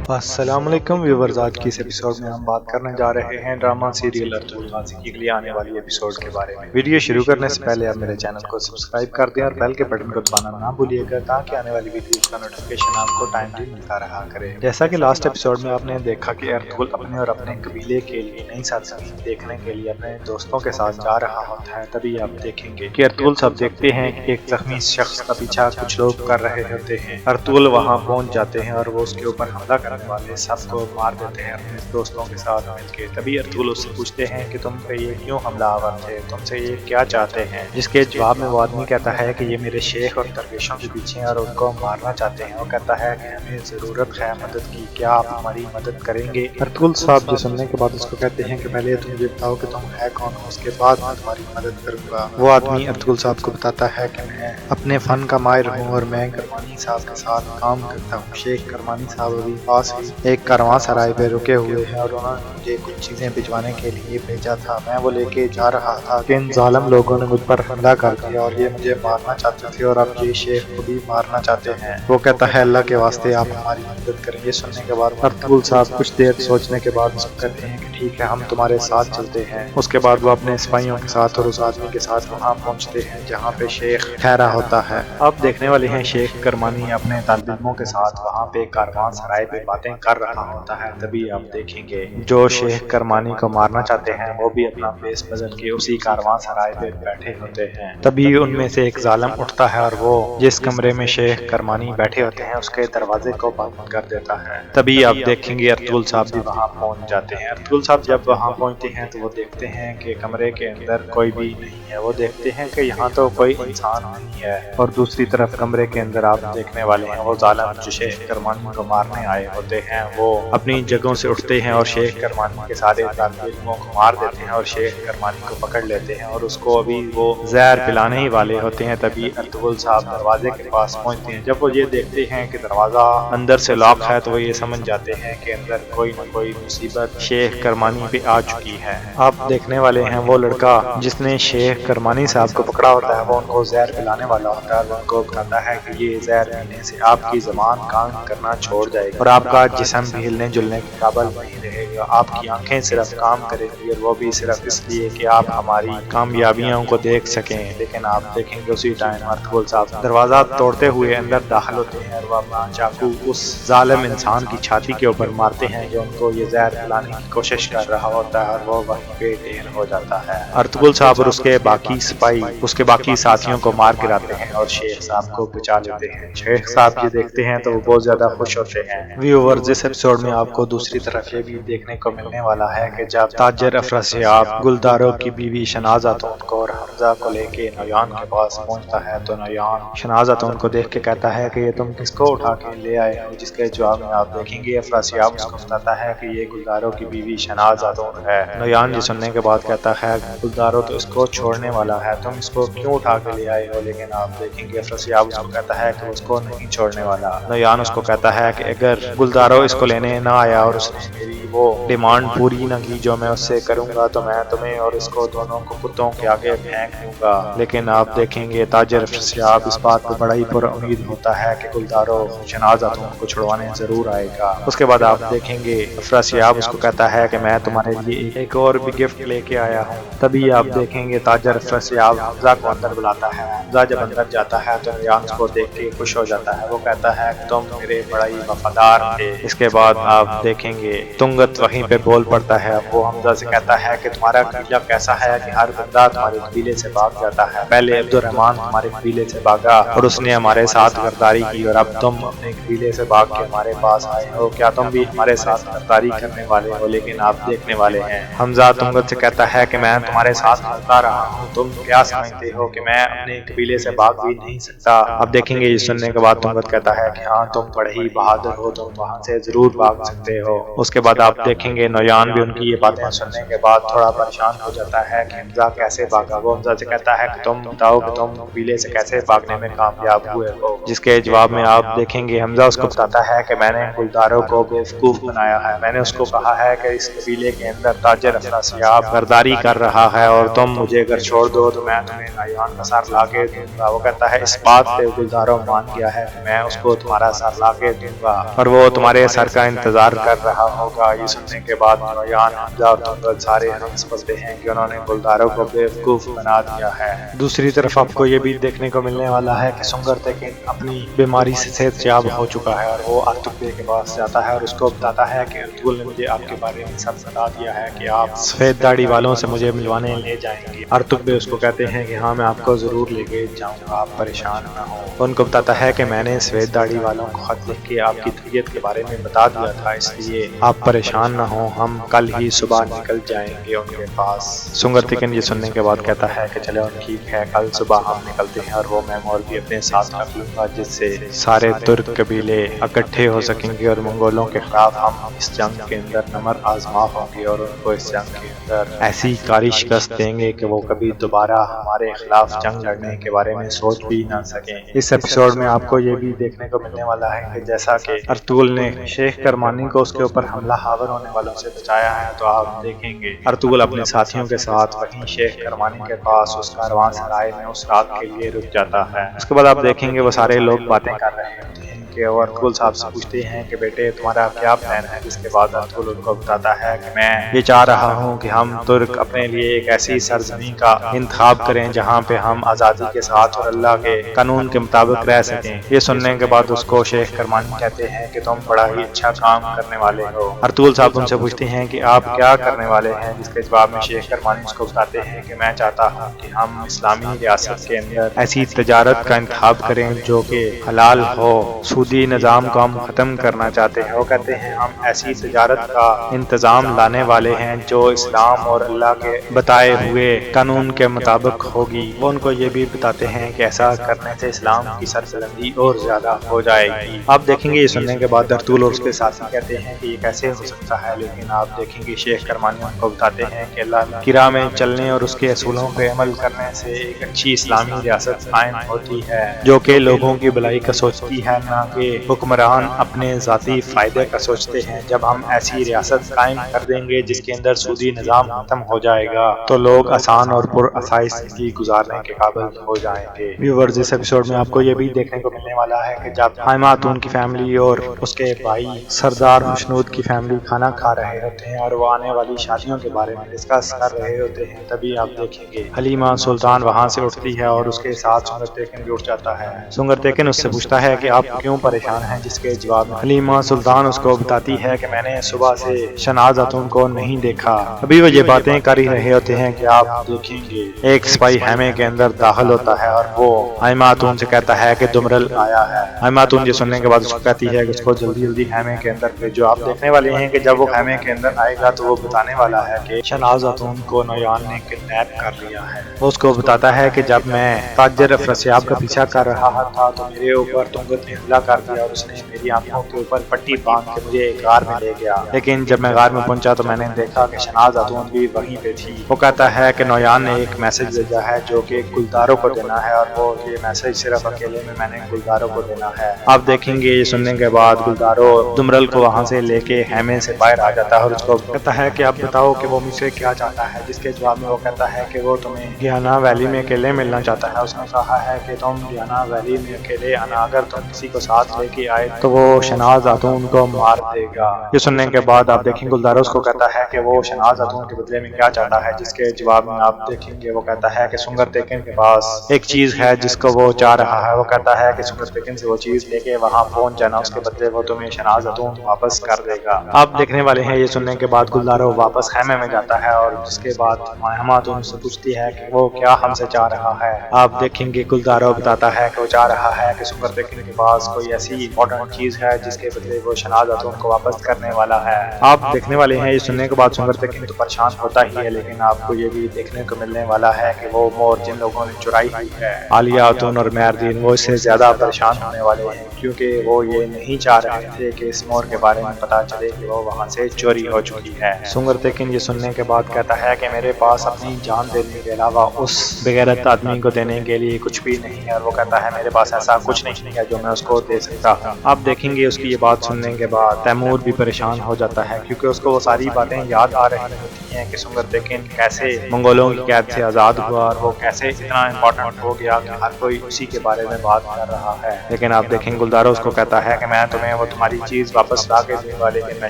السلام علیکم ویورز، آج کی اس ایپیسوڈ میں ہم بات کرنے جا رہے ہیں ڈرامہ سیریل ارطغرل غازی کے لیے آنے والی ایپیسوڈ کے بارے میں۔ ویڈیو شروع کرنے سے پہلے آپ میرے چینل کو سبسکرائب کر دیں اور بیل کے بٹن کو دبانا نہ بھولیے گا تاکہ آنے والی ویڈیوز کا نوٹیفیکیشن آپ کو ٹائملی ملتا رہا کرے۔ جیسا کہ لاسٹ ایپیسوڈ میں آپ نے دیکھا کہ ارطغرل اپنے اور اپنے قبیلے کے لیے نئی سرزمین دیکھنے کے لیے اپنے دوستوں کے ساتھ جا رہا ہوتا ہے، تبھی آپ دیکھیں گے کہ ارطغرل صاحب دیکھتے ہیں کہ ایک زخمی شخص کا پیچھا کچھ لوگ کر رہے ہوتے ہیں۔ ارطغرل وہاں پہنچ جاتے ہیں اور وہ اس کے اوپر حملہ کرنے والے سب کو مار دیتے ہیں اپنے دوستوں کے ساتھ مل کے۔ تبھی ارطغرل اس سے پوچھتے ہیں کہ تم پہ یہ کیوں حملہ آور تھے، تم سے یہ کیا چاہتے ہیں؟ جس کے جواب میں وہ آدمی کہتا ہے کہ یہ میرے شیخ اور درویشوں کے پیچھے ہیں اور ان کو مارنا چاہتے ہیں۔ وہ کہتا ہے کہ ہمیں ضرورت ہے مدد کی، کیا آپ ہماری مدد کریں گے؟ ارطغرل صاحب جو سننے کے بعد اس کو کہتے ہیں کہ پہلے تم یہ بتاؤ کہ تم ہے کون ہو، اس کے بعد میں تمہاری مدد کروں گا۔ وہ آدمی ارطغرل صاحب کو بتاتا ہے کہ میں اپنے فن کا ماہر ہوں اور میں کرمانی صاحب کے ساتھ کام کرتا ہوں۔ شیخ کرمانی صاحب ابھی پاس ہی ایک کارواں سرائے پہ رکے ہوئے ہیں اور انہوں نے مجھے کچھ چیزیں بھجوانے کے لیے بھیجا تھا، میں وہ لے کے جا رہا تھا کہ ان ظالم لوگوں نے مجھ پر حملہ کر دیا اور یہ مجھے مارنا چاہتے تھے اور اب یہ شیخ کو بھی مارنا چاہتے ہیں۔ وہ کہتا ہے اللہ کے واسطے آپ ہماری مدد کریں۔ یہ سننے کے بعد ارطغرل صاحب کچھ دیر سوچنے کے بعد اس کو کہتے ہیں کہ ٹھیک ہے، ہم تمہارے ساتھ چلتے ہیں۔ اس کے بعد وہ اپنے سپاہیوں کے ساتھ اور اس آدمی کے ساتھ وہاں پہنچتے ہیں جہاں پہ شیخ ٹھہرا ہوتا ہے۔ اب دیکھنے والے ہیں شیخ کرمانی اپنے طالب علموں کے ساتھ وہاں پہ کاروان سرائے پہ باتیں کر رہا ہوتا ہے۔ تبھی آپ دیکھیں گے جو شیخ کرمانی کو مارنا چاہتے ہیں وہ بھی اپنا بیس بدل کے اسی کاروان سرائے پہ بیٹھے ہوتے ہیں۔ تبھی ان میں سے ایک ظالم اٹھتا ہے اور وہ جس کمرے میں شیخ کرمانی بیٹھے ہوتے ہیں اس کے دروازے کو بند کر دیتا ہے۔ تبھی آپ دیکھیں گے ارطغرل صاحب بھی وہاں پہنچ جاتے ہیں۔ ارطغرل صاحب جب وہاں پہنچتے ہیں تو وہ دیکھتے ہیں کہ کمرے کے اندر کوئی بھی نہیں ہے۔ وہ دیکھتے ہیں کہ یہاں تو کوئی انسان نہیں ہے اور دوسری طرف کمرے کے اندر آپ دیکھنے والے ہیں وہ ظالم جو شیخ کرمانی کو مارنے آئے ہوتے ہیں وہ اپنی جگہوں سے اٹھتے ہیں اور شیخ کرمانی کے سارے طالب علموں کو مار دیتے ہیں اور شیخ کرمانی کو پکڑ لیتے ہیں اور اس کو ابھی وہ زہر پلانے ہی والے ہوتے ہیں۔ تبھی ارطغرل صاحب دروازے کے پاس پہنچتے ہیں۔ جب وہ یہ دیکھتے ہیں کہ دروازہ اندر سے لاک ہے تو وہ یہ سمجھ جاتے ہیں کہ اندر کوئی نہ کوئی مصیبت شیخ کرمانی پہ آ چکی ہے۔ آپ دیکھنے والے ہیں وہ لڑکا جس نے شیخ کرمانی صاحب کو پکڑا ہوتا ہے وہ ان کو زہر پلانے والا ہوتا ہے اور ان کو بتاتا ہے کہ یہ زہر پینے سے آپ کی زبان کام کرنا چھوڑ جائے گا اور آپ کا جسم بھی ہلنے جلنے کے قابل نہیں رہے گا، آپ کی آنکھیں صرف کام کریں گی اور وہ بھی صرف اس لیے کہ آپ ہماری کامیابیوں کو دیکھ سکیں۔ لیکن آپ دیکھیں گے اسی ٹائم ارطغرل صاحب دروازہ توڑتے ہوئے اندر داخل ہوتے ہیں اور وہ اپنا چاقو اس ظالم انسان کی چھاتی کے اوپر مارتے ہیں جو ان کو یہ زہر پلانے کی کوشش کر رہا ہوتا ہے اور وہ وہیں پہ ڈھیر ہو جاتا ہے۔ ارطغرل صاحب اور اس کے باقی سپاہی اس کے باقی ساتھیوں کو مار گراتے ہیں اور شیخ صاحب کو بچا لیتے ہیں۔ شیخ صاحب یہ دیکھتے ہیں تو وہ بہت زیادہ خوش ہوتے ہیں۔ ویورز، اس ایپیسوڈ میں آپ کو دوسری طرف یہ بھی دیکھنے کو ملنے والا ہے کہ جب تاجر افراسیاب گلداروں کی بیوی شناز خاتون کو اور حمزہ کو لے کے نویان کے پاس پہنچتا ہے تو نویان شناز خاتون کو دیکھ کے کہتا ہے کہ یہ تم کس کو اٹھا کے لے آئے ہو؟ جس کے جواب میں آپ دیکھیں گے افراسیاب اس کو بتاتا ہے کہ یہ گلداروں کی بیوی شناز خاتون ہے۔ نویان یہ سننے کے بعد کہتا ہے گلداروں تو اس کو چھوڑنے والا ہے، تم اس کو کیوں اٹھا کے لے آئے ہو؟ لیکن آپ دیکھیں گے افراسیاب اس کو کہتا ہے کہ اس کو نہیں چھوڑنے والا۔ نویان اس کو کہتا ہے کہ اگر گلداروں اس کو لینے نہ آیا اور اس نے میری وہ ڈیمانڈ پوری نہ کی جو میں اس سے کروں گا تو میں تمہیں اور اس کو دونوں کو کتوں کے آگے پھینک دوں گا۔ لیکن آپ دیکھیں گے تاجر افراسیاب اس بات پر بڑا ہی پر امید ہوتا ہے کہ گلداروں شناز خاتون کو چھڑوانے ضرور آئے گا۔ اس کے بعد آپ دیکھیں گے افراسیاب اس کو کہتا ہے کہ میں تمہارے لیے ایک اور بھی گفٹ لے کے آیا ہوں۔ تبھی آپ دیکھیں گے تاجر افراسیاب حمزہ کو اندر بلاتا ہے۔ حمزہ جب اندر جاتا ہے تو نویان اس کو دیکھ کے خوش ہو جاتا ہے۔ وہ کہتا ہے کہ تم میرے بڑا ہی وفادار تھے۔ اس کے بعد آپ دیکھیں گے تنگت وہیں پہ بول پڑتا ہے۔ وہ حمزہ سے کہتا ہے کہ تمہارا قبیلہ کیسا ہے کہ ہر بندہ تمہارے قبیلے سے بھاگ جاتا ہے؟ پہلے عبد الرحمن تمہارے قبیلے سے بھاگا اور اس نے ہمارے ساتھ غداری کی اور اب تم اپنے قبیلے سے بھاگ کے ہمارے پاس آئے ہو، کیا تم بھی ہمارے ساتھ غداری کرنے والے ہو؟ لیکن آپ دیکھنے والے ہیں حمزہ تنگت سے کہتا ہے کہ میں تمہارے ساتھ لڑتا رہا ہوں، تم کیا سمجھتے ہو کہ میں اپنے قبیلے سے بھاگ بھی نہیں سکتا؟ آپ دیکھیں گے یہ سننے کے بعد تنگت کہتا ہے کہ ہاں تم بڑے ہی بہادر ہو، تم وہاں سے ضرور بھاگ سکتے ہو۔ اس کے بعد آپ دیکھیں گے نویان بھی ان کی یہ باتیں سننے کے بعد تھوڑا پریشان ہو جاتا ہے کہ حمزہ کیسے بھاگا۔ وہ حمزہ سے کہتا ہے کہ تم بتاؤ کہ تم قبیلے سے کیسے بھاگنے میں کامیاب ہوئے ہو، جس کے جواب میں آپ دیکھیں گے حمزہ اس کو بتاتا ہے کہ میں نے گلداروں کو بیوقوف بنایا ہے، میں نے اس کو کہا ہے کہ اس قبیلے کے اندر تاجر افراسیاب غداری کر رہا ہے اور تم مجھے اگر چھوڑ دو تو میں تمہیں نویان کا سر لا کے دوں گا۔ وہ کہتا ہے اس بات پہ گلداروں مان گیا ہے کہ میں اس کو تمہارا سر لا کے دوں گا اور وہ تمہارے سر کا انتظار کر رہا ہوگا۔ یہ سننے کے بعد نویان، حمزہ اور تنگل سارے ہنس پڑتے ہیں کہ انہوں نے گلداروں کو بیوقوف بنا دیا ہے۔ دوسری طرف آپ کو یہ بھی دیکھنے کو ملنے والا ہے کہ سنگر تیکن اپنی بیماری سے صحت یاب ہو چکا ہے اور وہ ارطغرل کے پاس جاتا ہے اور اس کو بتاتا ہے کہ ارطغرل نے مجھے آپ کے بارے میں سب بتا دیا ہے کہ آپ سفید داڑھی والوں سے مجھے ملوانے لے جائیں گے۔ ارطغرل اس کو کہتے ہیں کہ ہاں میں آپ کو ضرور لے کے جاؤں گا، آپ پریشان نہ ہو۔ ان کو بتاتا ہے کہ میں نے سفید داڑھی والوں کو خط لکھ کے آپ کی طبیعت کے بارے میں بتا دیا تھا، اس لیے آپ پریشان نہ ہو، ہم کل ہی صبح نکل جائیں گے ان کے پاس۔ سنگر تیکن یہ سننے کے بعد کہتا ہے کہ چلو ٹھیک ہے، کل صبح ہم نکلتے ہیں اور وہ میں مور بھی اپنے ساتھ رکھ لوں گا جس سے سارے ترک قبیلے اکٹھے ہو سکیں گے اور منگولوں کے خلاف ہم اس جنگ کے اندر نمر آزما ہوں گے اور ان کو اس جنگ کے اندر ایسی کاری شکست دیں گے کہ وہ کبھی دوبارہ ہمارے خلاف جنگ لڑنے کے بارے میں سوچ بھی نہ سکیں۔ اس ایپیسوڈ میں آپ کو یہ بھی دیکھنے کو ملنے والا ہے کہ جیسا کہ ارطغرل نے شیخ کرمانی کو اس کے اوپر حملہ آور ہونے والوں سے بچایا ہے، تو آپ دیکھیں گے ارطغرل اپنے ساتھیوں کے ساتھ وہیں شیخ کرمانی کے پاس اس کاروان سرائے میں اس رات کے لیے رک جاتا ہے۔ اس کے بعد آپ دیکھیں گے وہ سارے لوگ باتیں کر رہے ہوتے ہیں کہ اور ارطغرل صاحب سے پوچھتے ہیں کہ بیٹے تمہارا کیا پلان ہے، جس کے بعد ارطغرل ان کو بتاتا ہے کہ میں یہ چاہ رہا ہوں کہ ہم ترک اپنے لیے ایک ایسی سرزمین کا انتخاب کریں جہاں پہ ہم آزادی کے ساتھ اور اللہ کے قانون کے مطابق رہ سکیں۔ یہ سننے کے بعد اس کو شیخ کرمانی کہتے ہیں کہ تم بڑا ہی اچھا کام کرنے والے ہو۔ ارطغرل صاحب ان سے پوچھتے ہیں کہ آپ کیا کرنے والے ہیں، جس کے جواب میں شیخ کرمانی اس کو بتاتے ہیں کہ میں چاہتا ہوں کہ ہم اسلامی ریاست کے اندر ایسی تجارت کا انتخاب کریں جو کہ حلال ہو، سودی نظام کو ہم ختم کرنا چاہتے ہیں۔ وہ کہتے ہیں ہم ایسی تجارت کا انتظام لانے والے ہیں جو اسلام اور اللہ کے بتائے ہوئے قانون کے مطابق ہوگی۔ وہ ان کو یہ بھی بتاتے ہیں کہ ایسا کرنے سے اسلام کی سربلندی اور زیادہ ہو جائے گی۔ آپ دیکھیں گے یہ سننے کے بعد ارطغرل اور اس کے ساتھی کہتے ہیں کہ یہ کیسے ہو سکتا ہے، لیکن آپ دیکھیں گے شیخ کرمانی ان کو بتاتے ہیں کہ اللہ کی راہ میں چلنے اور اس کے اصولوں پہ عمل کرنے سے ایک اچھی اسلامی ریاست قائم ہوتی ہے جو کہ لوگوں کی بھلائی کا سوچتی ہے، نہ کہ حکمران اپنے ذاتی فائدے کا سوچتے ہیں۔ جب ہم ایسی ریاست قائم کر دیں گے جس کے اندر سودی نظام ختم ہو جائے گا تو لوگ آسان اور پر آسائش زندگی گزارنے کے قابل ہو جائیں گے۔ ویورز اس ایپیسوڈ میں آپ کو یہ بھی دیکھنے کو ملنے والا ہے کہ جب حائمہ خاتون کی فیملی اور اس کے بھائی سردار مشنود کی فیملی کھانا کھا رہے ہوتے ہیں اور وہ آنے والی شادیوں کے بارے میں ڈسکس کر رہے ہوتے ہیں، تبھی آپ دیکھیں گے حلیمہ سلطان وہاں سے اٹھتی ہے اور اس کے ساتھ سنگر تیکن بھی اٹھ جاتا ہے۔ سنگر تیکن اس سے پوچھتا ہے کہ آپ کیوں پریشان ہیں، جس کے جواب میں حلیمہ سلطان اس کو بتاتی ہے کہ میں نے صبح سے شہناز خاتون کو نہیں دیکھا۔ ابھی وہ یہ باتیں کر ہی رہے ہوتے ہیں کہ آپ دیکھیں گے ایک سپاہی خیمے کے اندر داخل ہوتا ہے اور وہ حائمہ خاتون سے کہتا ہے کہ دمرل آیا ہے۔ حائمہ خاتون یہ سننے کے بعد اس کو کہتی ہے کہ اس کو جلدی جلدی خیمے کے اندر بھیجو۔ آپ دیکھنے والے ہیں کہ جب وہ خیمے کے اندر آئے گا تو وہ بتانے والا ہے کہ شہناز خاتون کو نویان نے کڈنیپ کر لیا ہے۔ وہ اس کو بتاتا ہے کہ جب میں تاجر افراسیاب کا پیچھا کر رہا تھا تو میرے اوپر تنگت نے حملہ کر دیا اور اس نے میری آنکھوں کے اوپر پٹی باندھ کے مجھے ایک غار میں لے گیا، لیکن جب میں غار میں پہنچا تو میں نے دیکھا کہ شہناز خاتون بھی وہیں پہ تھی۔ وہ کہتا ہے کہ نویان نے ایک میسج بھیجا ہے جو کہ گلداروں کو دینا ہے اور وہ یہ میسج صرف اکیلے میں نے گلداروں کو دینا ہے۔ آپ دیکھیں گے یہ سننے کے بعد گلداروں دمرل کو وہاں سے لے کے خیمے سے باہر آ جاتا ہے اور اس کو کہتا ہے کہ آپ بتاؤ کہ وہ مجھ سے کیا چاہتا ہے، جس کے جواب میں وہ کہتا ہے کہ وہ تمہیں گیانا ویلی میں اکیلے ملنا چاہتا ہے۔ اس نے کہا ہے کہ تم گیانا ویلی میں اکیلے آنا، اگر تم کسی کو ساتھ لے کے آئے تو وہ شہناز خاتون کو مار دے گا۔ یہ سننے کے بعد آپ دیکھیں گلداروں اس کو کہتا ہے کہ وہ شہناز خاتون کے بدلے میں کیا چاہتا ہے، جس کے جواب میں آپ دیکھیں گے وہ کہتا ہے کہ سنگر تیکن کے پاس ایک چیز ہے جس کو وہ چاہ رہا ہے۔ وہ کہتا ہے کہ سنگر تیکن سے وہ چیز لے کے وہاں پہنچ جانا، اس کے بدلے وہ تمہیں شہناز خاتون واپس کر دے گا۔ آپ دیکھنے والے ہیں یہ سننے کے بعد گلداروں واپس خیمے میں جاتا ہے اور اس کے بعد حائمہ خاتون سے پوچھتی ہے کہ وہ کیا ہم سے چاہ رہا ہے۔ آپ دیکھیں گے گلداروں بتاتا ہے کہ وہ چاہ رہا ہے کہ سنگر تیکن کے پاس کوئی کوئی ایسی امپورٹنٹ چیز ہے جس کے بدلے وہ شہناز خاتون کو واپس کرنے والا ہے۔ آپ دیکھنے والے ہیں، یہ سننے کے بعد سنگر تیکن تو پریشان ہوتا ہی ہے، لیکن آپ کو یہ بھی دیکھنے کو ملنے والا ہے کہ وہ مور جن لوگوں نے چرائی ہوئی ہے عالیہ خاتون اور مہردین، وہ اس سے زیادہ پریشان ہونے والے ہیں، کیونکہ وہ یہ نہیں چاہ رہے تھے کہ اس مور کے بارے میں پتا چلے کہ وہ وہاں سے چوری ہو چکی ہے۔ سنگر تیکن یہ سننے کے بعد کہتا ہے کہ میرے پاس اپنی جان دینے کے علاوہ اس بغیرت آدمی کو دینے کے لیے کچھ بھی نہیں ہے، اور وہ کہتا ہے میرے پاس ایسا کچھ نہیں ہے جو میں اس کو دے سکتا ہوں۔ آپ دیکھیں گے اس کی یہ بات سننے کے بعد تیمور بھی پریشان ہو جاتا ہے، کیونکہ اس کو وہ ساری باتیں یاد آ رہی ہوتی ہیں کہ سنگر تیکن کیسے منگولوں کی قید سے آزاد ہوا اور وہ کیسے اتنا امپورٹنٹ ہو گیا کہ ہر کوئی اسی کے بارے میں بات کر رہا ہے۔ لیکن آپ دیکھیں گلدارو اس کو کہتا ہے کہ میں تمہیں وہ تمہاری چیز واپس لا کے دوں گا، لیکن میں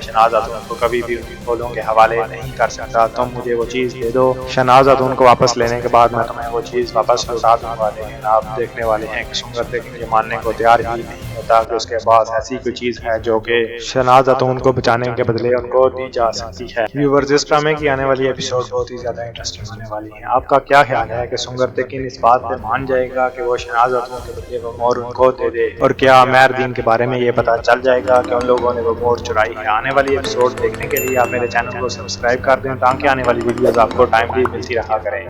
شہناز خاتون کو کبھی بھی ان منگولوں کے حوالے نہیں کر سکتا، تم مجھے وہ چیز دے دو، شہناز خاتون کو واپس لینے کے بعد میں تمہیں وہ چیز واپس لوٹا دوں گا۔ لیکن آپ دیکھنے والے ہیں کہ سنگر تیکن یہ ماننے کو تیار ہی نہیں ہوتا کہ اس کے پاس ایسی کوئی چیز ہے جو کہ شہناز خاتون کو بچانے کے بدلے ان کو دی جا سکتی ہے۔ ویورز، اس ڈرامے کی آنے والی ایپیسوڈ بہت ہی زیادہ انٹرسٹنگ ہونے والی ہیں۔ آپ کا کیا خیال ہے کہ سنگر تیکن اس بات پہ مان جائے گا کہ وہ شہناز خاتون کے بدلے وہ مور ان کو دے دے، اور کیا مہردین کے بارے میں یہ پتا چل جائے گا کہ ان لوگوں نے وہ مور چرائی ہے؟ آنے والی ایپیسوڈ دیکھنے کے لیے آپ میرے چینل کو سبسکرائب کر دیں تاکہ آنے والی ویڈیوز آپ کو ٹائملی ملتی رہا کریں۔